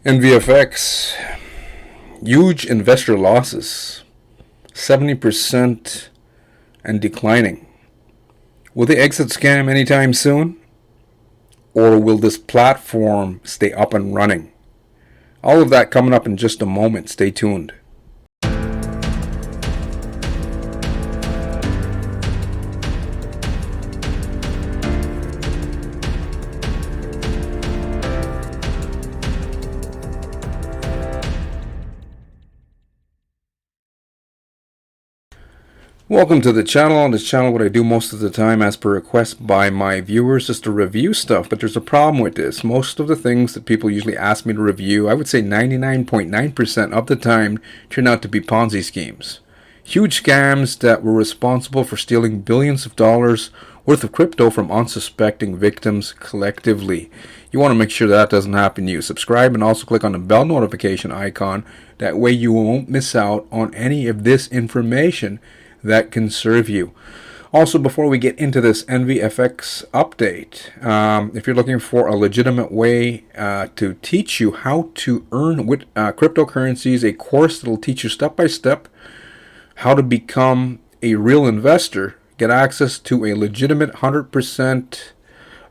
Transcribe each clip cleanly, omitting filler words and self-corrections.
Envifx, huge investor losses, 70% and declining. Will they exit scam anytime soon? Or will this platform stay up and running? All of that coming up in just a moment. Stay tuned. Welcome to the channel. On this channel, what I do most of the time, as per request by my viewers, is to review stuff. But there's a problem with this. Most of the things that people usually ask me to review, I would say 99.9% of the time, turn out to be Ponzi schemes. Huge scams that were responsible for stealing billions of dollars worth of crypto from unsuspecting victims collectively. You want to make sure that doesn't happen to you. Subscribe and also click on the bell notification icon. That way you won't miss out on any of this information that can serve you. Also, before we get into this Envifx update, if you're looking for a legitimate way to teach you how to earn with cryptocurrencies, a course that will teach you step by step how to become a real investor, get access to a legitimate 100%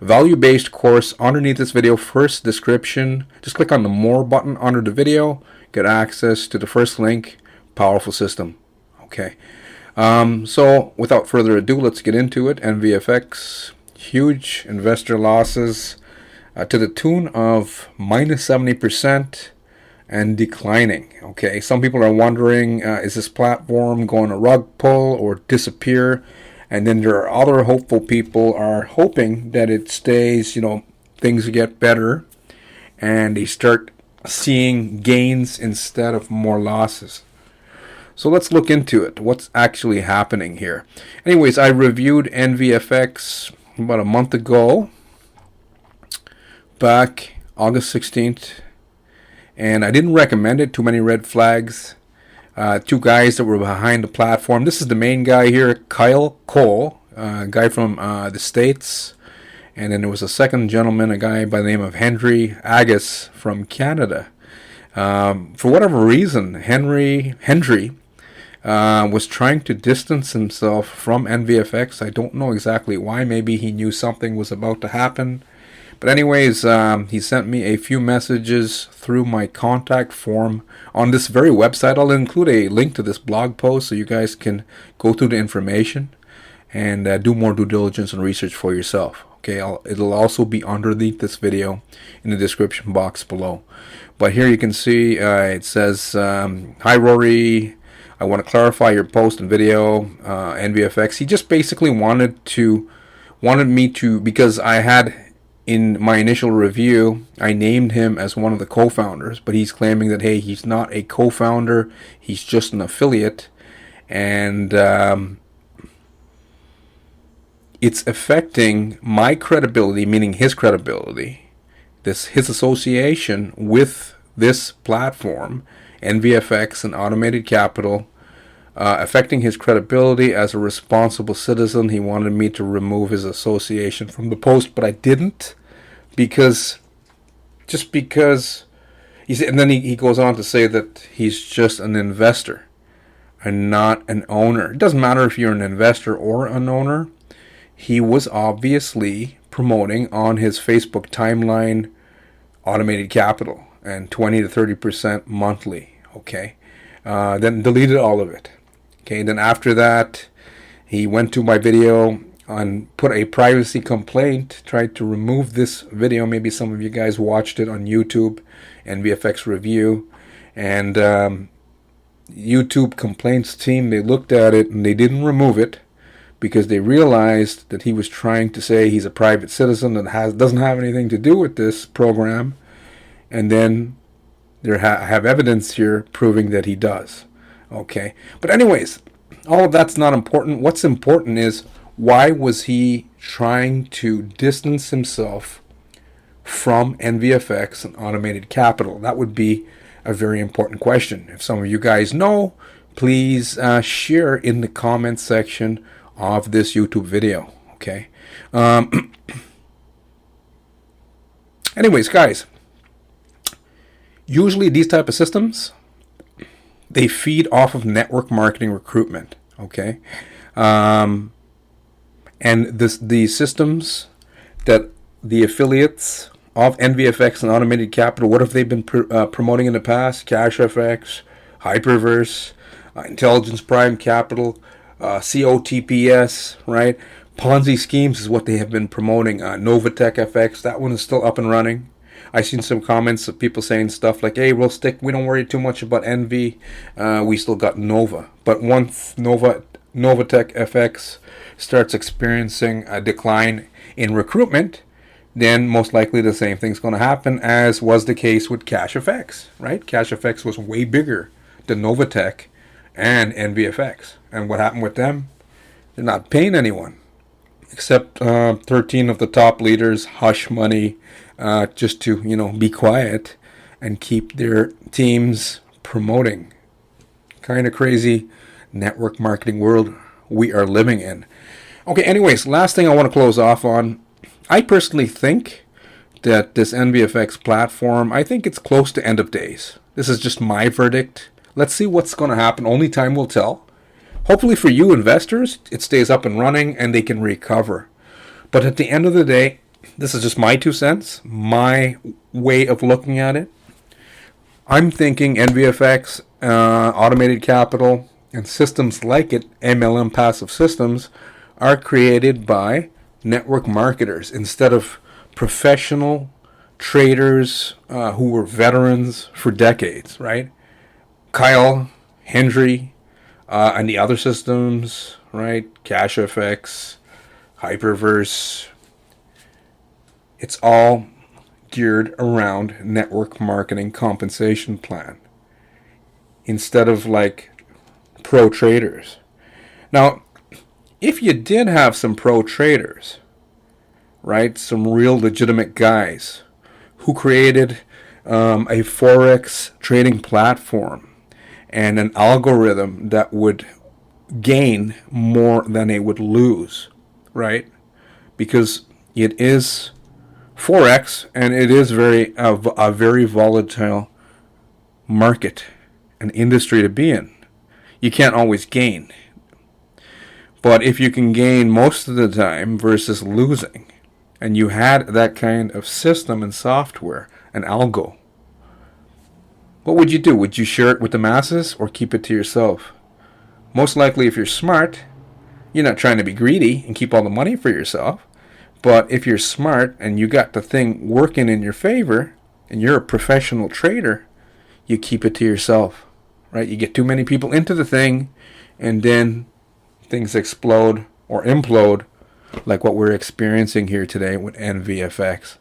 value-based course underneath this video. First description, just click on the more button under the video, get access to the first link. Powerful system. Okay. So without further ado, let's get into it. Envifx, huge investor losses to the tune of minus 70% and declining. Okay, some people are wondering, is this platform going to rug pull or disappear? And then there are other hopeful people are hoping that it stays, things get better and they start seeing gains instead of more losses. So let's look into it. What's actually happening here? Anyways, I reviewed Envifx about a month ago, back August 16th, and I didn't recommend it. Too many red flags. Two guys that were behind the platform. This is the main guy here, Kyle Cole, a guy from the States. And then there was a second gentleman, a guy by the name of Henry Agus from Canada. For whatever reason, Henry was trying to distance himself from Envifx. I don't know exactly why. Maybe he knew something was about to happen. But anyways, he sent me a few messages through my contact form on this very website. I'll include a link to this blog post so you guys can go through the information and do more due diligence and research for yourself. Okay, it'll also be underneath this video in the description box below. But here you can see it says, "Hi Rory, I want to clarify your post and video, Envifx." He just basically wanted me to, because I had in my initial review, I named him as one of the co-founders, but he's claiming that, hey, he's not a co-founder, he's just an affiliate, and it's affecting my credibility, meaning his credibility, his association with this platform, Envifx and Automated Capital, affecting his credibility as a responsible citizen. He wanted me to remove his association from the post, but I didn't, because he said, and then he goes on to say that he's just an investor and not an owner. It doesn't matter if you're an investor or an owner. He was obviously promoting on his Facebook timeline Automated Capital and 20 to 30% monthly. Okay, then deleted all of it. Okay, then after that, he went to my video and put a privacy complaint, tried to remove this video. Maybe some of you guys watched it on YouTube, Envifx review, and YouTube complaints team, they looked at it and they didn't remove it because they realized that he was trying to say he's a private citizen that doesn't have anything to do with this program, and then they have evidence here proving that he does. Okay, but anyways, all of that's not important. What's important is, why was he trying to distance himself from Envifx and Automated Capital? That would be a very important question. If some of you guys know, please share in the comment section of this YouTube video. Okay. Anyways, guys, Usually these type of systems, they feed off of network marketing recruitment, okay? And the systems that the affiliates of Envifx and Automated Capital, what have they been promoting in the past? CashFX, Hyperverse, Intelligence Prime Capital, COTPS, right? Ponzi schemes is what they have been promoting. Novatech FX, that one is still up and running. I've seen some comments of people saying stuff like, hey, we don't worry too much about Envy. We still got Nova. But once Novatech FX starts experiencing a decline in recruitment, then most likely the same thing's going to happen as was the case with CashFX, right? CashFX was way bigger than Novatech and Envifx. And what happened with them? They're not paying anyone, except 13 of the top leaders hush money just to, be quiet and keep their teams promoting. Kind of crazy network marketing world we are living in. Okay, anyways, last thing I want to close off on. I personally think that this Envifx platform, I think it's close to end of days. This is just my verdict. Let's see what's going to happen. Only time will tell. Hopefully for you investors, it stays up and running and they can recover. But at the end of the day, this is just my 2 cents, my way of looking at it. I'm thinking Envifx, Automated Capital, and systems like it, MLM passive systems, are created by network marketers instead of professional traders who were veterans for decades, right? Kyle, Hendry, and the other systems, right? CashFX, Hyperverse. It's all geared around network marketing compensation plan instead of like pro traders. Now, if you did have some pro traders, right, some real legitimate guys who created a Forex trading platform and an algorithm that would gain more than it would lose, right? Because it is Forex and it is a very volatile market, an industry to be in. You can't always gain. But if you can gain most of the time versus losing, and you had that kind of system and software, an algo, what would you do? Would you share it with the masses or keep it to yourself? Most likely, if you're smart, you're not trying to be greedy and keep all the money for yourself. But if you're smart and you got the thing working in your favor and you're a professional trader, you keep it to yourself, right? You get too many people into the thing and then things explode or implode like what we're experiencing here today with Envifx.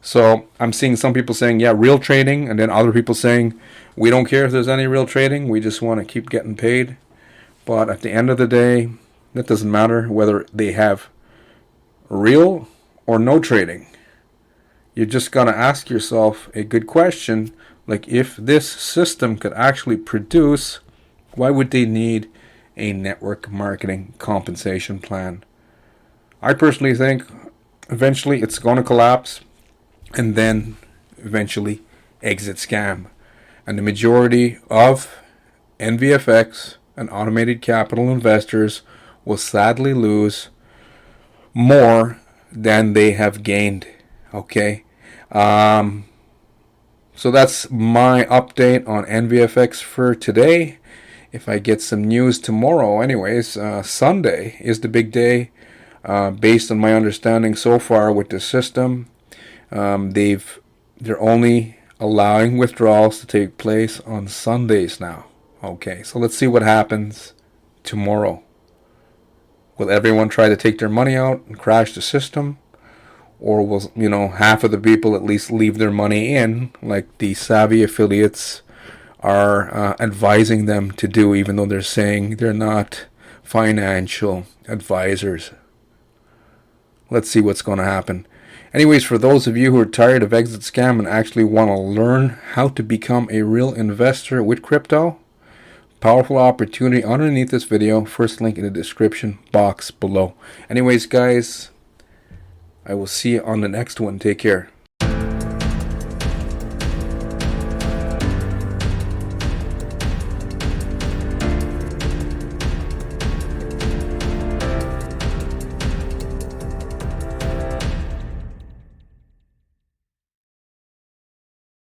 So I'm seeing some people saying, yeah, real trading, and then other people saying, we don't care if there's any real trading, we just want to keep getting paid. But at the end of the day, it doesn't matter whether they have real or no trading. You're just going to ask yourself a good question, like if this system could actually produce, why would they need a network marketing compensation plan? I personally think eventually it's going to collapse and then eventually exit scam. And the majority of Envifx and Automated Capital investors will sadly lose more than they have gained. Okay? So that's my update on Envifx for today. If I get some news tomorrow, anyways, Sunday is the big day. Based on my understanding so far with the system, they're only allowing withdrawals to take place on Sundays now. Okay, so let's see what happens tomorrow. Will everyone try to take their money out and crash the system? Or will, half of the people at least leave their money in, like the savvy affiliates are advising them to do, even though they're saying they're not financial advisors. Let's see what's going to happen. Anyways, for those of you who are tired of exit scam and actually want to learn how to become a real investor with crypto, powerful opportunity underneath this video. First link in the description box below. Anyways, guys, I will see you on the next one. Take care.